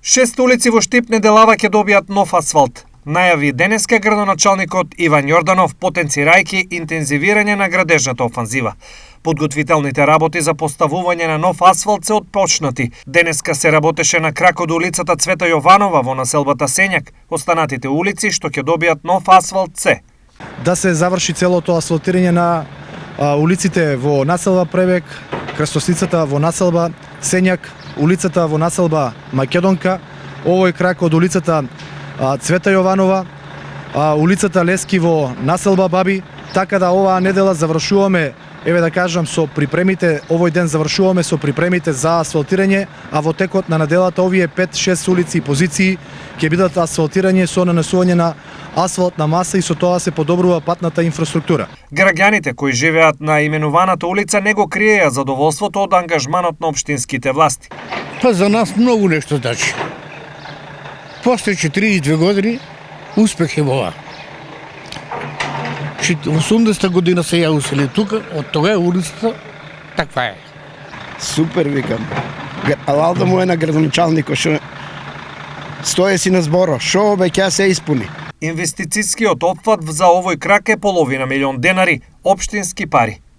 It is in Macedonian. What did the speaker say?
6 улици во Штип неделава ќе добијат нов асфалт. Најави денеска градоначалникот Иван Јорданов, потенцирајќи интензивирање на градежната офанзива. Подготвителните работи за поставување на нов асфалт се отпочнати. Денеска се работеше на крак од улицата Цвета Јованова во населбата Сењак. Останатите улици што ќе добијат нов асфалт се да се заврши целото асфалтирање на улиците во населба Пребег, крстосницата во населба Сењак, улицата во населба Македонка, овој крак од улицата Цвета Јованова, улицата Лески во населба Баби, така да оваа недела завршуваме, еве да кажам, со припремите, овој ден завршуваме со припремите за асфалтирање, а во текот на неделата овие 5-6 улици и позиции ќе бидат асфалтирање со нанесување на асфалтна маса и со тоа се подобрува патната инфраструктура. Граѓаните кои живеат на именуваната улица не го криеја задоволството од ангажманот на општинските власти. Па за нас многу нешто значи. После 42 години успех е во ова. 80-та година се ја усели тука, од тога е улицата таква е. Супер, викам. Алалда му е на градоначалникот што стои си на зборо, шо обеќа се испуни. Инвестицијскиот опфат за овој крак е половина милион денари, општински пари.